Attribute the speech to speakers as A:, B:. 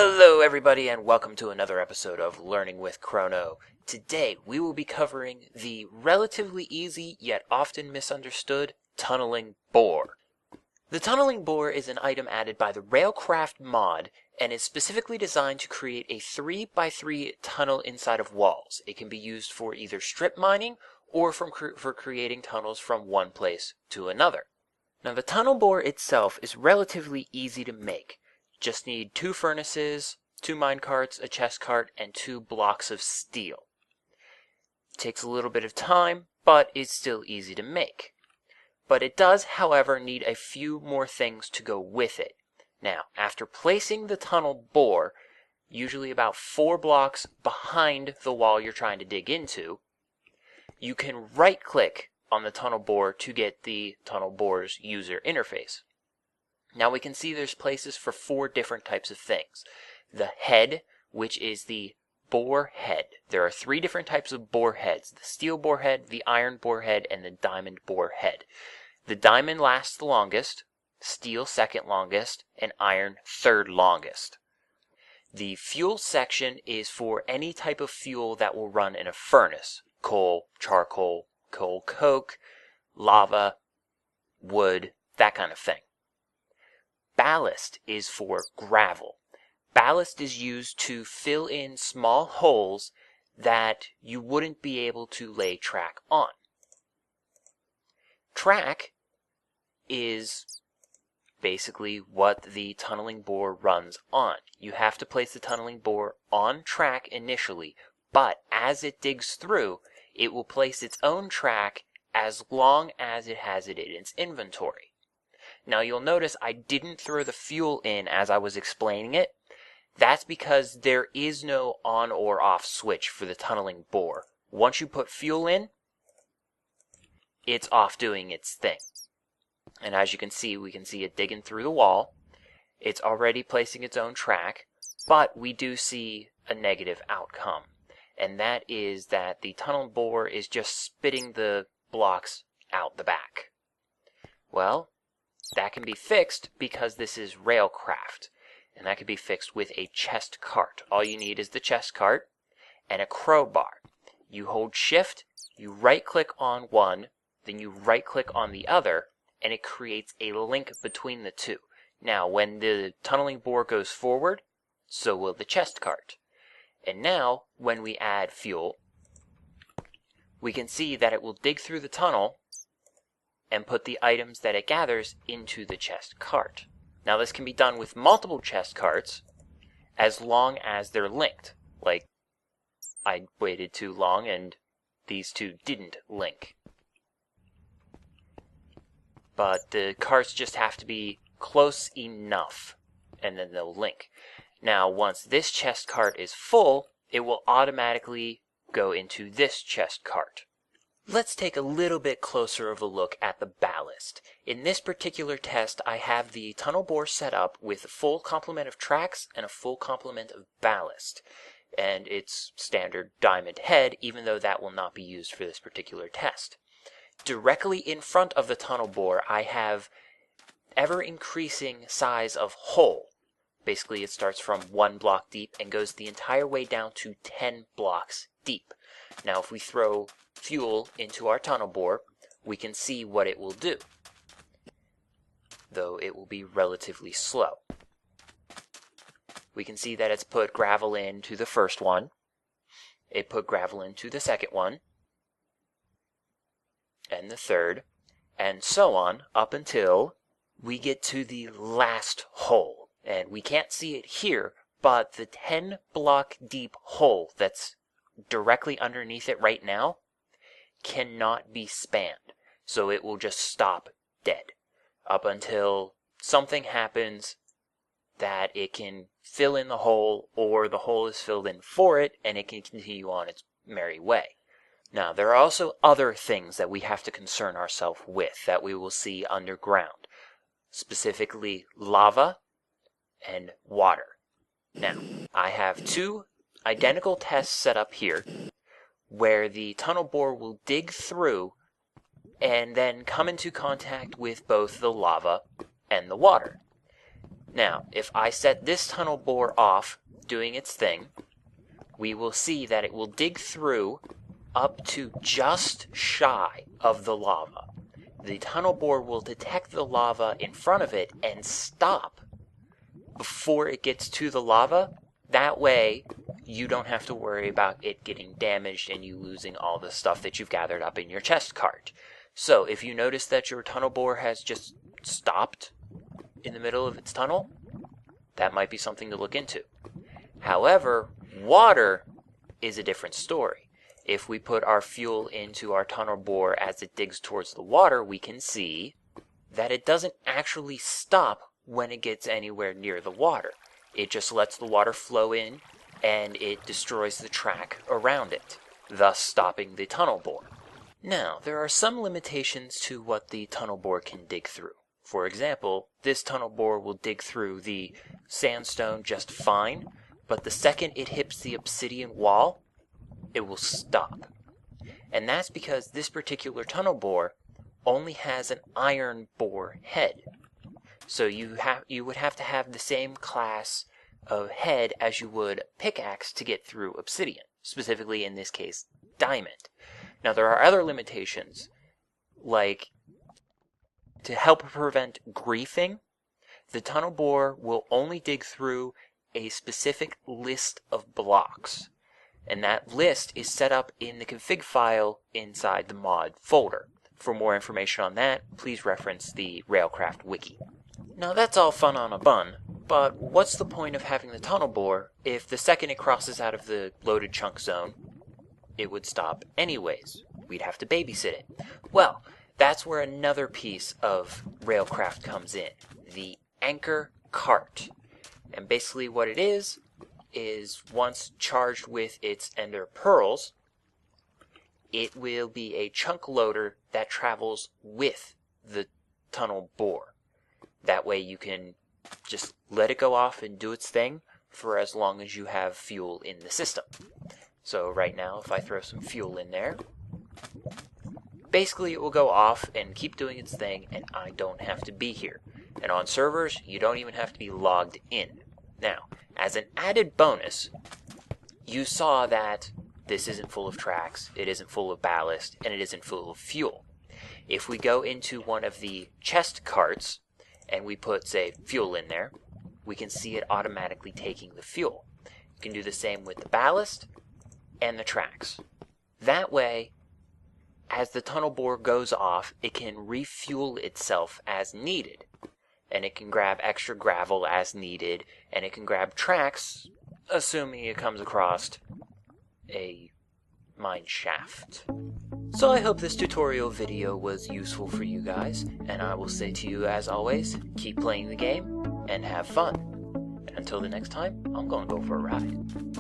A: Hello everybody and welcome to another episode of Learning with Chrono. Today we will be covering the relatively easy yet often misunderstood tunneling bore. The tunneling bore is an item added by the Railcraft mod and is specifically designed to create a 3x3 tunnel inside of walls. It can be used for either strip mining or for creating tunnels from one place to another. Now the tunnel bore itself is relatively easy to make. Just need 2 furnaces, 2 minecarts, a chest cart, and 2 blocks of steel. Takes a little bit of time, but it's still easy to make. But it does, however, need a few more things to go with it. Now, after placing the tunnel bore, usually about 4 blocks behind the wall you're trying to dig into, you can right-click on the tunnel bore to get the tunnel bore's user interface. Now we can see there's places for 4 different types of things. The head, which is the bore head. There are 3 different types of bore heads. The steel bore head, the iron bore head, and the diamond bore head. The diamond lasts the longest, steel second longest, and iron third longest. The fuel section is for any type of fuel that will run in a furnace. Coal, charcoal, coal coke, lava, wood, that kind of thing. Ballast is for gravel. Ballast is used to fill in small holes that you wouldn't be able to lay track on. Track is basically what the tunneling bore runs on. You have to place the tunneling bore on track initially, but as it digs through, it will place its own track as long as it has it in its inventory. Now you'll notice I didn't throw the fuel in as I was explaining it. That's because there is no on or off switch for the tunneling bore. Once you put fuel in, it's off doing its thing. And as you can see, we can see it digging through the wall. It's already placing its own track, but we do see a negative outcome. And that is that the tunnel bore is just spitting the blocks out the back. Well, that can be fixed because this is Railcraft, and that can be fixed with a chest cart. All you need is the chest cart and a crowbar. You hold shift, you right click on one, then you right click on the other, and it creates a link between the two. Now when the tunneling bore goes forward, so will the chest cart. And now when we add fuel, we can see that it will dig through the tunnel and put the items that it gathers into the chest cart. Now this can be done with multiple chest carts as long as they're linked. Like, I waited too long and these two didn't link. But the carts just have to be close enough and then they'll link. Now once this chest cart is full, it will automatically go into this chest cart. Let's take a little bit closer of a look at the ballast. In this particular test, I have the tunnel bore set up with a full complement of tracks and a full complement of ballast. And its standard diamond head, even though that will not be used for this particular test. Directly in front of the tunnel bore, I have ever-increasing size of hole. Basically, it starts from 1 block deep and goes the entire way down to 10 blocks deep. Now, if we throw fuel into our tunnel bore, we can see what it will do, though it will be relatively slow. We can see that it's put gravel into the first one, it put gravel into the second one, and the third, and so on up until we get to the last hole. And we can't see it here, but the 10 block deep hole that's directly underneath it right now cannot be spanned, so it will just stop dead up until something happens that it can fill in the hole, or the hole is filled in for it and it can continue on its merry way. Now there are also other things that we have to concern ourselves with that we will see underground, specifically lava and water. Now I have 2 identical tests set up here where the tunnel bore will dig through and then come into contact with both the lava and the water. Now, if I set this tunnel bore off doing its thing, we will see that it will dig through up to just shy of the lava. The tunnel bore will detect the lava in front of it and stop before it gets to the lava. That way, you don't have to worry about it getting damaged and you losing all the stuff that you've gathered up in your chest cart. So, if you notice that your tunnel bore has just stopped in the middle of its tunnel, that might be something to look into. However, water is a different story. If we put our fuel into our tunnel bore as it digs towards the water, we can see that it doesn't actually stop when it gets anywhere near the water. It just lets the water flow in and it destroys the track around it, thus stopping the tunnel bore. Now, there are some limitations to what the tunnel bore can dig through. For example, this tunnel bore will dig through the sandstone just fine, but the second it hits the obsidian wall, it will stop. And that's because this particular tunnel bore only has an iron bore head. So you would have to have the same class of head as you would pickaxe to get through obsidian, specifically in this case, diamond. Now there are other limitations, like to help prevent griefing, the tunnel bore will only dig through a specific list of blocks, and that list is set up in the config file inside the mod folder. For more information on that, please reference the Railcraft wiki. Now that's all fun on a bun, but what's the point of having the tunnel bore if the second it crosses out of the loaded chunk zone, it would stop anyways? We'd have to babysit it. Well, that's where another piece of Railcraft comes in, the anchor cart. And basically what it is once charged with its ender pearls, it will be a chunk loader that travels with the tunnel bore. That way you can just let it go off and do its thing for as long as you have fuel in the system. So right now, if I throw some fuel in there, basically it will go off and keep doing its thing, and I don't have to be here. And on servers, you don't even have to be logged in. Now, as an added bonus, you saw that this isn't full of tracks, it isn't full of ballast, and it isn't full of fuel. If we go into one of the chest carts, and we put, say, fuel in there, we can see it automatically taking the fuel. You can do the same with the ballast and the tracks. That way, as the tunnel bore goes off, it can refuel itself as needed. And it can grab extra gravel as needed, and it can grab tracks, assuming it comes across a mine shaft. So I hope this tutorial video was useful for you guys, and I will say to you as always, keep playing the game, and have fun. And until the next time, I'm gonna go for a ride.